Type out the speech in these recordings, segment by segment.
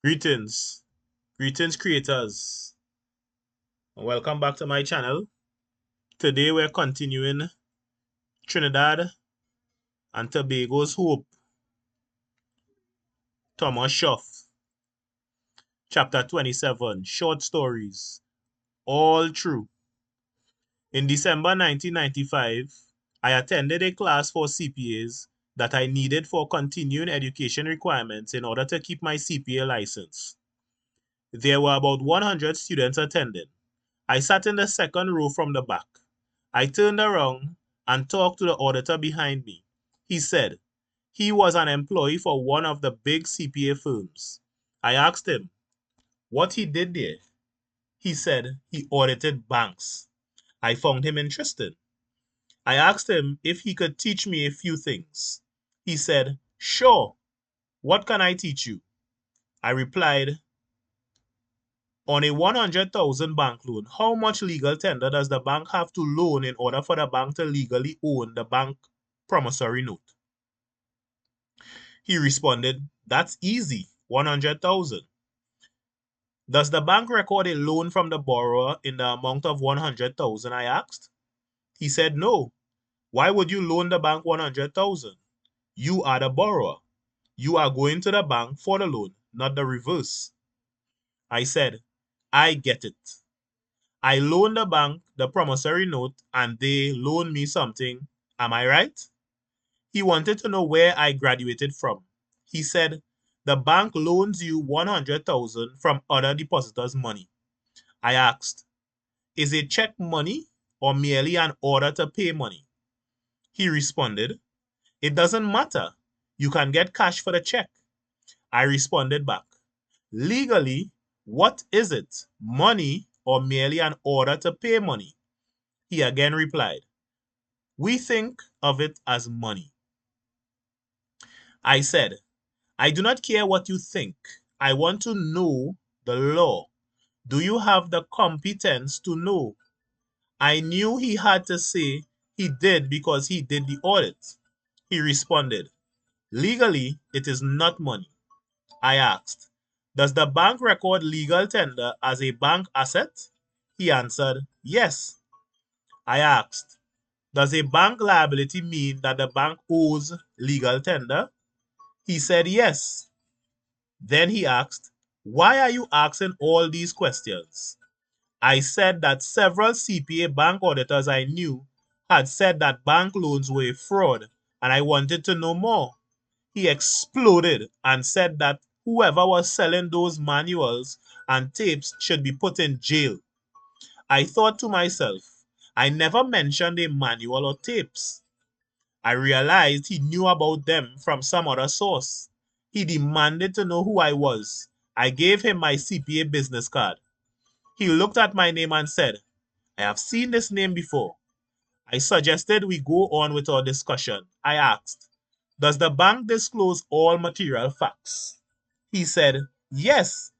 Greetings, creators, and welcome back to my channel. Today we're continuing Trinidad and Tobago's Hope, Thomas Schuff, Chapter 27, Short Stories, All True. In December 1995, I attended a class for CPAs that I needed for continuing education requirements in order to keep my CPA license. There were about 100 students attending. I sat in the second row from the back. I turned around and talked to the auditor behind me. He said he was an employee for one of the big CPA firms. I asked him what he did there. He said he audited banks. I found him interested. I asked him if he could teach me a few things. He said, "Sure. What can I teach you?" I replied, "On a 100,000 bank loan, how much legal tender does the bank have to loan in order for the bank to legally own the bank promissory note?" He responded, "That's easy, 100,000. "Does the bank record a loan from the borrower in the amount of 100,000? I asked. He said, "No. Why would you loan the bank 100,000? You are the borrower. You are going to the bank for the loan, not the reverse." I said, "I get it. I loan the bank the promissory note and they loan me something. Am I right?" He wanted to know where I graduated from. He said, "The bank loans you 100,000 from other depositors' money." I asked, "Is a check money or merely an order to pay money?" He responded, "It doesn't matter. You can get cash for the check." I responded back, "Legally, what is it? Money or merely an order to pay money?" He again replied, "We think of it as money." I said, "I do not care what you think. I want to know the law. Do you have the competence to know?" I knew he had to say he did because he did the audit. He responded, "Legally, it is not money." I asked, "Does the bank record legal tender as a bank asset?" He answered, "Yes." I asked, "Does a bank liability mean that the bank owes legal tender?" He said, "Yes." Then he asked, "Why are you asking all these questions?" I said that several CPA bank auditors I knew had said that bank loans were a fraud, and I wanted to know more. He exploded and said that whoever was selling those manuals and tapes should be put in jail. I thought to myself, I never mentioned a manual or tapes. I realized he knew about them from some other source. He demanded to know who I was. I gave him my CPA business card. He looked at my name and said, "I have seen this name before." I suggested we go on with our discussion. I asked, "Does the bank disclose all material facts?" He said, "Yes,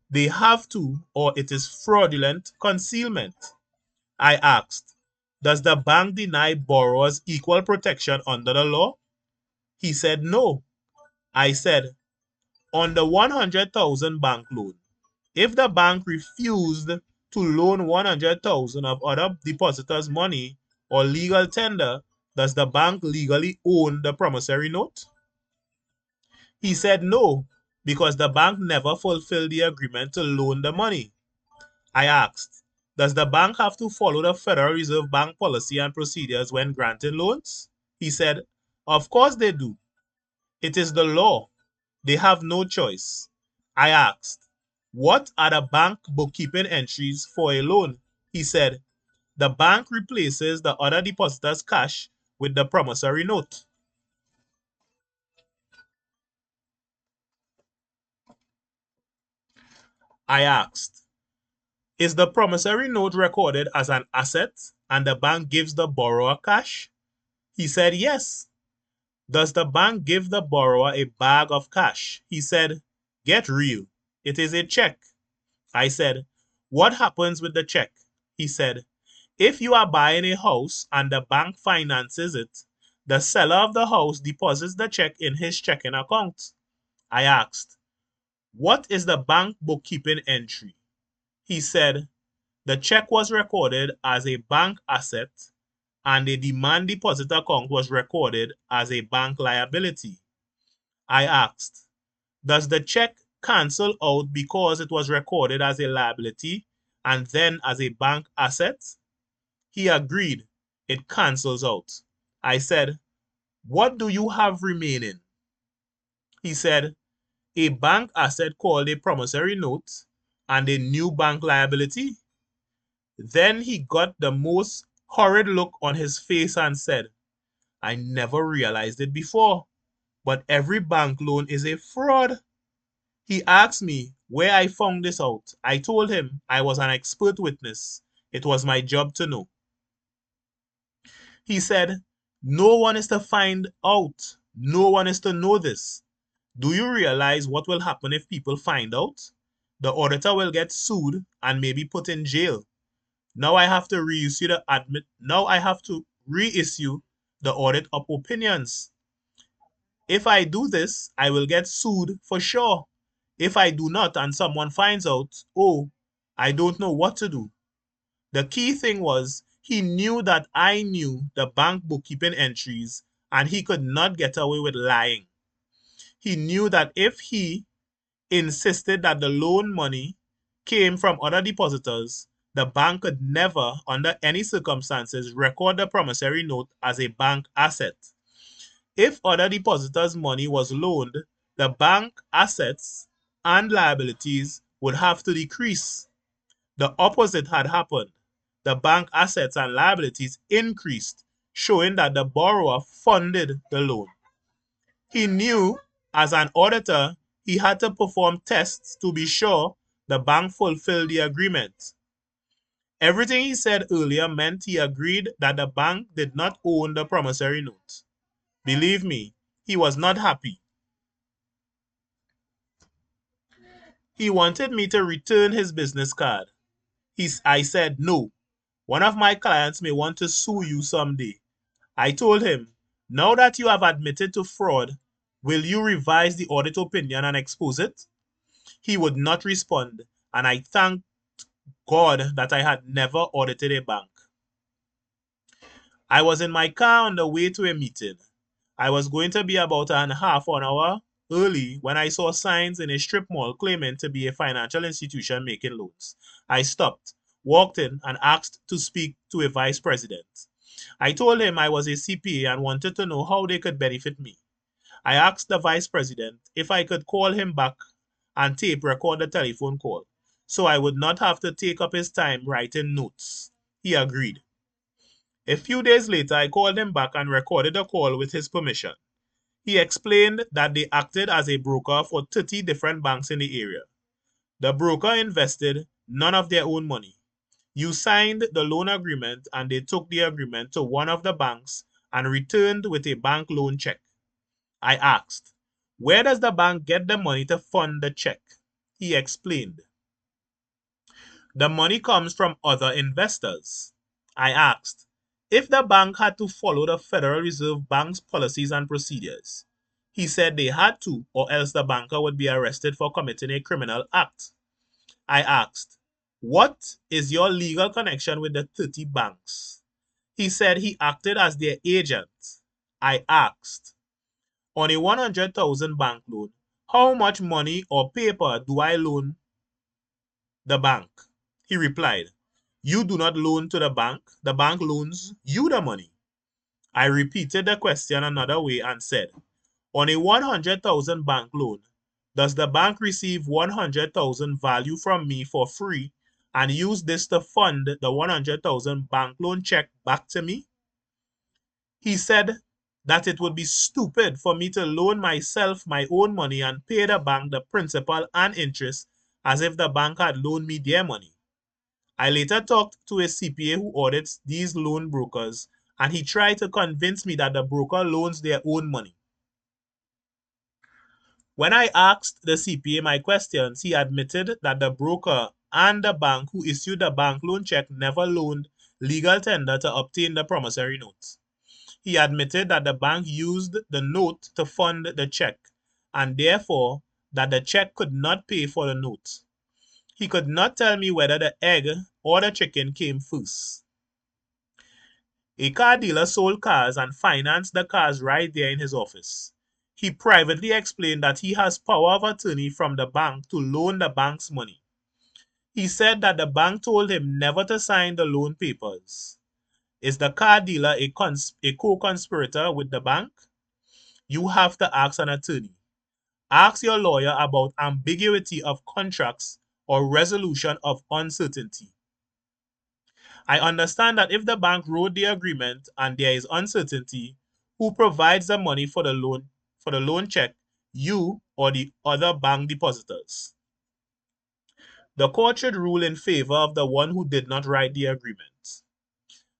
they have to, or it is fraudulent concealment." I asked, "Does the bank deny borrowers equal protection under the law?" He said, "No." I said, "On the 100,000 bank loan, if the bank refused to loan 100,000 of other depositors' money or legal tender, does the bank legally own the promissory note?" He said, "No, because the bank never fulfilled the agreement to loan the money." I asked, "Does the bank have to follow the Federal Reserve Bank policy and procedures when granting loans?" He said, "Of course they do. It is the law. They have no choice." I asked, "What are the bank bookkeeping entries for a loan?" He said, "The bank replaces the other depositor's cash with the promissory note." I asked, "Is the promissory note recorded as an asset and the bank gives the borrower cash?" He said, "Yes." "Does the bank give the borrower a bag of cash?" He said, "Get real. It is a check." I said, "What happens with the check?" He said, "If you are buying a house and the bank finances it, the seller of the house deposits the check in his checking account." I asked, What is the bank bookkeeping entry? He said, the check was recorded as a bank asset and a demand deposit account was recorded as a bank liability. I asked, does the check cancel out because it was recorded as a liability and then as a bank asset? He agreed, it cancels out. I said, what do you have remaining? He said, a bank asset called a promissory note and a new bank liability. Then he got the most horrid look on his face and said, I never realized it before, but every bank loan is a fraud. He asked me where I found this out. I told him I was an expert witness. It was my job to know. He said, no one is to find out. No one is to know this. Do you realize what will happen if people find out? The auditor will get sued and maybe put in jail. Now I have to reissue the audit of opinions. If I do this, I will get sued for sure. If I do not and someone finds out, oh, I don't know what to do. The key thing was he knew that I knew the bank bookkeeping entries and he could not get away with lying. He knew that if he insisted that the loan money came from other depositors, the bank could never, under any circumstances, record the promissory note as a bank asset. If other depositors' money was loaned, the bank assets and liabilities would have to decrease. The opposite had happened. The bank assets and liabilities increased, showing that the borrower funded the loan. He knew, as an auditor, he had to perform tests to be sure the bank fulfilled the agreement. Everything he said earlier meant he agreed that the bank did not own the promissory note. Believe me, he was not happy. He wanted me to return his business card. I said, no, one of my clients may want to sue you someday. I told him, now that you have admitted to fraud, will you revise the audit opinion and expose it? He would not respond, and I thanked God that I had never audited a bank. I was in my car on the way to a meeting. I was going to be about an hour early when I saw signs in a strip mall claiming to be a financial institution making loans. I stopped, walked in, and asked to speak to a vice president. I told him I was a CPA and wanted to know how they could benefit me. I asked the vice president if I could call him back and tape record the telephone call, so I would not have to take up his time writing notes. He agreed. A few days later, I called him back and recorded the call with his permission. He explained that they acted as a broker for 30 different banks in the area. The broker invested none of their own money. You signed the loan agreement and they took the agreement to one of the banks and returned with a bank loan check. I asked, where does the bank get the money to fund the check? He explained, the money comes from other investors. I asked, if the bank had to follow the Federal Reserve Bank's policies and procedures. He said they had to, or else the banker would be arrested for committing a criminal act. I asked, what is your legal connection with the 30 banks? He said he acted as their agent. I asked, on a 100,000 bank loan, how much money or paper do I loan the bank? He replied, you do not loan to the bank loans you the money. I repeated the question another way and said, on a 100,000 bank loan, does the bank receive 100,000 value from me for free and use this to fund the 100,000 bank loan check back to me? He said that it would be stupid for me to loan myself my own money and pay the bank the principal and interest as if the bank had loaned me their money. I later talked to a CPA who audits these loan brokers, and he tried to convince me that the broker loans their own money. When I asked the CPA my questions, he admitted that the broker and the bank who issued the bank loan check never loaned legal tender to obtain the promissory notes. He admitted that the bank used the note to fund the check, and therefore that the check could not pay for the note. He could not tell me whether the egg or the chicken came first. A car dealer sold cars and financed the cars right there in his office. He privately explained that he has power of attorney from the bank to loan the bank's money. He said that the bank told him never to sign the loan papers. Is the car dealer a co-conspirator with the bank? You have to ask an attorney. Ask your lawyer about ambiguity of contracts or resolution of uncertainty. I understand that if the bank wrote the agreement and there is uncertainty, who provides the money for the loan check, you or the other bank depositors? The court should rule in favor of the one who did not write the agreement.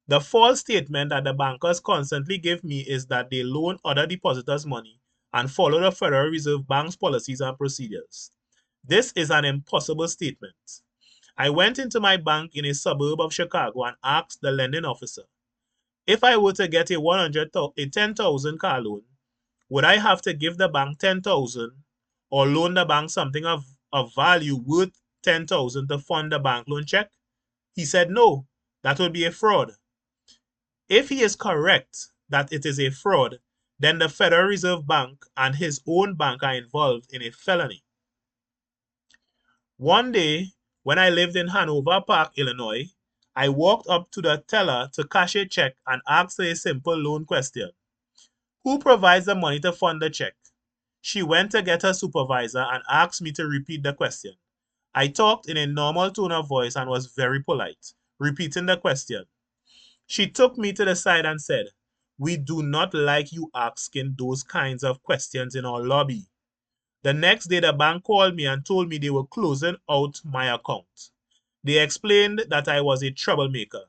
The false statement that the bankers constantly give me is that they loan other depositors money and follow the Federal Reserve Bank's policies and procedures. This is an impossible statement. I went into my bank in a suburb of Chicago and asked the lending officer, if I were to get a 10,000 car loan, would I have to give the bank 10,000 or loan the bank something of value worth 10,000 to fund the bank loan check? He said no, that would be a fraud. If he is correct that it is a fraud, then the Federal Reserve Bank and his own bank are involved in a felony. One day, when I lived in Hanover Park, Illinois, I walked up to the teller to cash a check and asked her a simple loan question. Who provides the money to fund the check? She went to get her supervisor and asked me to repeat the question. I talked in a normal tone of voice and was very polite, repeating the question. She took me to the side and said, we do not like you asking those kinds of questions in our lobby. The next day, the bank called me and told me they were closing out my account. They explained that I was a troublemaker,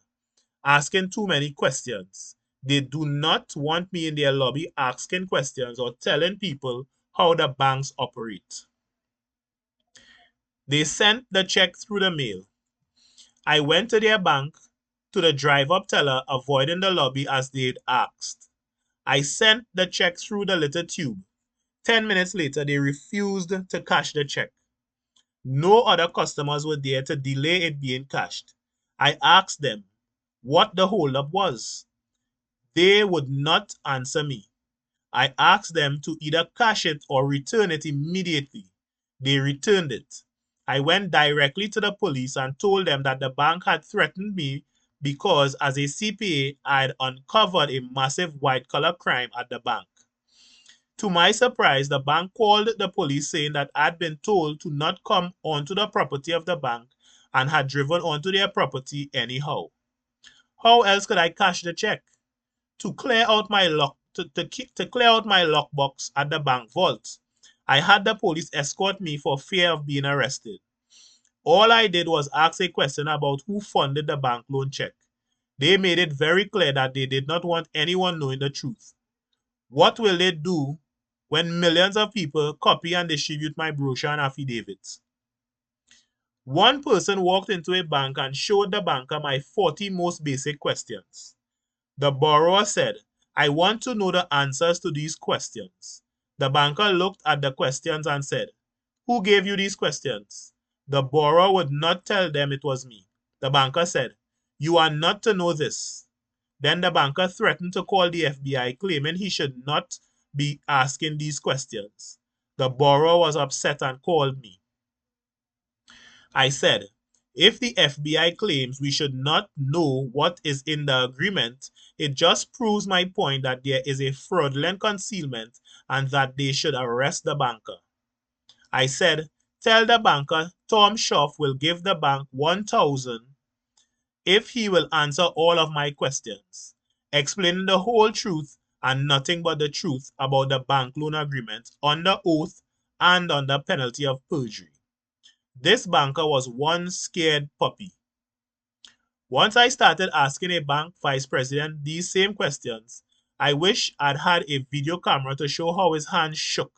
asking too many questions. They do not want me in their lobby asking questions or telling people how the banks operate. They sent the check through the mail. I went to their bank, to the drive-up teller, avoiding the lobby as they'd asked. I sent the check through the little tube. 10 minutes later, they refused to cash the check. No other customers were there to delay it being cashed. I asked them what the holdup was. They would not answer me. I asked them to either cash it or return it immediately. They returned it. I went directly to the police and told them that the bank had threatened me because as a CPA, I had uncovered a massive white-collar crime at the bank. To my surprise, the bank called the police saying that I'd been told to not come onto the property of the bank and had driven onto their property anyhow. How else could I cash the check? To clear out my lockbox at the bank vault, I had the police escort me for fear of being arrested. All I did was ask a question about who funded the bank loan check. They made it very clear that they did not want anyone knowing the truth. What will they do when millions of people copy and distribute my brochure and affidavits? One person walked into a bank and showed the banker my 40 most basic questions. The borrower said, I want to know the answers to these questions. The banker looked at the questions and said, who gave you these questions? The borrower would not tell them it was me. The banker said, you are not to know this. Then the banker threatened to call the FBI, claiming he should not be asking these questions. The borrower was upset and called me. I said, if the FBI claims we should not know what is in the agreement, it just proves my point that there is a fraudulent concealment and that they should arrest the banker. I said, tell the banker Tom Schaff will give the bank $1,000 if he will answer all of my questions, explaining the whole truth and nothing but the truth about the bank loan agreement under oath and under penalty of perjury. This banker was one scared puppy. Once I started asking a bank vice president these same questions, I wish I'd had a video camera to show how his hands shook.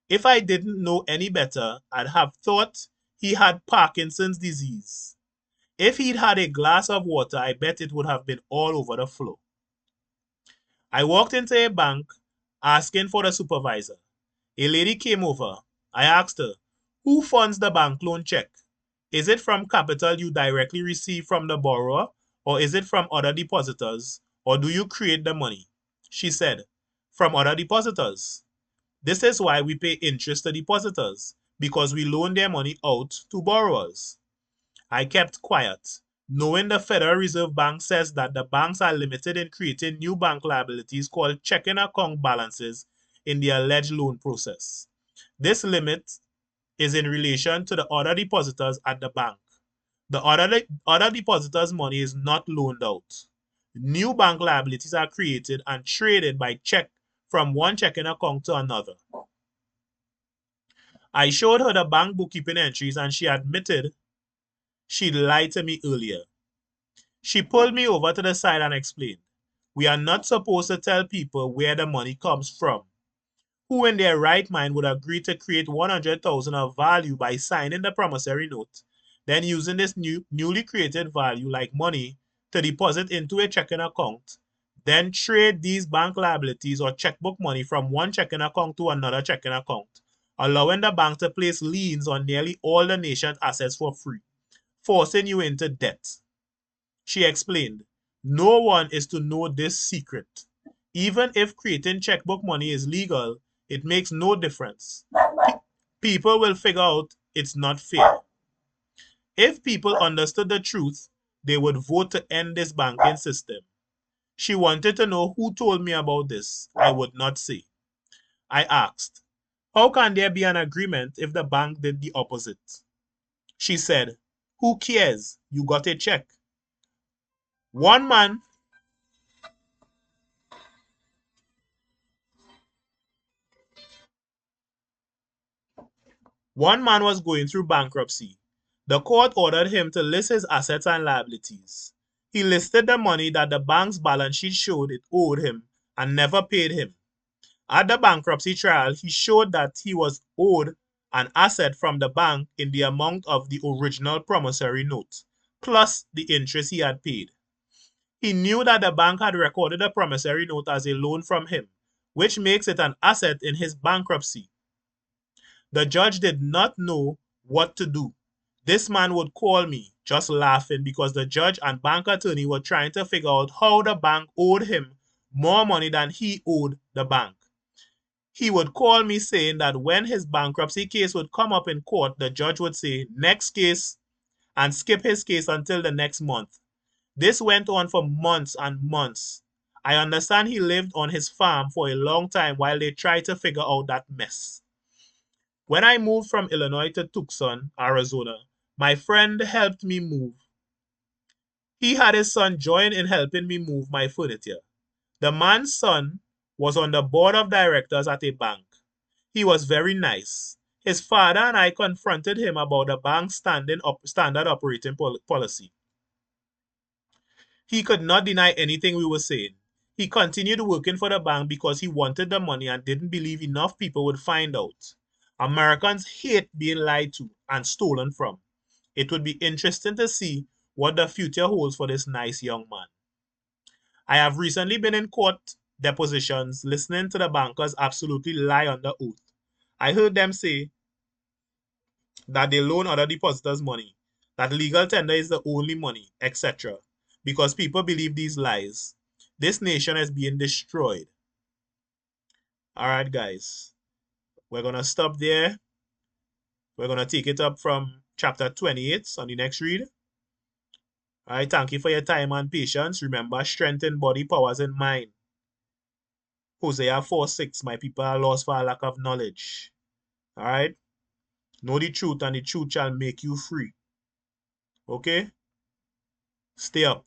If I didn't know any better, I'd have thought he had Parkinson's disease. If he'd had a glass of water, I bet it would have been all over the floor. I walked into a bank asking for the supervisor. A lady came over. I asked her, who funds the bank loan check? Is it from capital you directly receive from the borrower, or is it from other depositors, or do you create the money? She said, from other depositors. This is why we pay interest to depositors, because we loan their money out to borrowers. I kept quiet, knowing the Federal Reserve Bank says that the banks are limited in creating new bank liabilities called checking account balances in the alleged loan process. This limit is in relation to the other depositors at the bank. The other depositors' money is not loaned out. New bank liabilities are created and traded by check from one checking account to another. I showed her the bank bookkeeping entries and she admitted she'd lied to me earlier. She pulled me over to the side and explained, we are not supposed to tell people where the money comes from. Who in their right mind would agree to create 100,000 of value by signing the promissory note, then using this newly created value like money to deposit into a checking account, then trade these bank liabilities or checkbook money from one checking account to another checking account, allowing the bank to place liens on nearly all the nation's assets for free, forcing you into debt. She explained, no one is to know this secret. Even if creating checkbook money is legal, it makes no difference. People will figure out it's not fair. If people understood the truth, they would vote to end this banking system. She wanted to know who told me about this. I would not say. I asked, how can there be an agreement if the bank did the opposite? She said, who cares? You got a check. One man One man was going through bankruptcy. The court ordered him to list his assets and liabilities. He listed the money that the bank's balance sheet showed it owed him and never paid him. At the bankruptcy trial, he showed that he was owed an asset from the bank in the amount of the original promissory note, plus the interest he had paid. He knew that the bank had recorded the promissory note as a loan from him, which makes it an asset in his bankruptcy. The judge did not know what to do. This man would call me, just laughing, because the judge and bank attorney were trying to figure out how the bank owed him more money than he owed the bank. He would call me saying that when his bankruptcy case would come up in court, the judge would say, next case, and skip his case until the next month. This went on for months and months. I understand he lived on his farm for a long time while they tried to figure out that mess. When I moved from Illinois to Tucson, Arizona, my friend helped me move. He had his son join in helping me move my furniture. The man's son was on the board of directors at a bank. He was very nice. His father and I confronted him about the bank's standard operating policy. He could not deny anything we were saying. He continued working for the bank because he wanted the money and didn't believe enough people would find out. Americans hate being lied to and stolen from. It would be interesting to see what the future holds for this nice young man. I have recently been in court depositions listening to the bankers absolutely lie under oath. I heard them say that they loan other depositors money, that legal tender is the only money, etc. Because people believe these lies. This nation is being destroyed. All right, guys. We're going to stop there. We're going to take it up from chapter 28 on the next read. All right, thank you for your time and patience. Remember, strength in body, powers in mind. Hosea 4:6, my people are lost for a lack of knowledge. All right? Know the truth and the truth shall make you free. Okay? Stay up.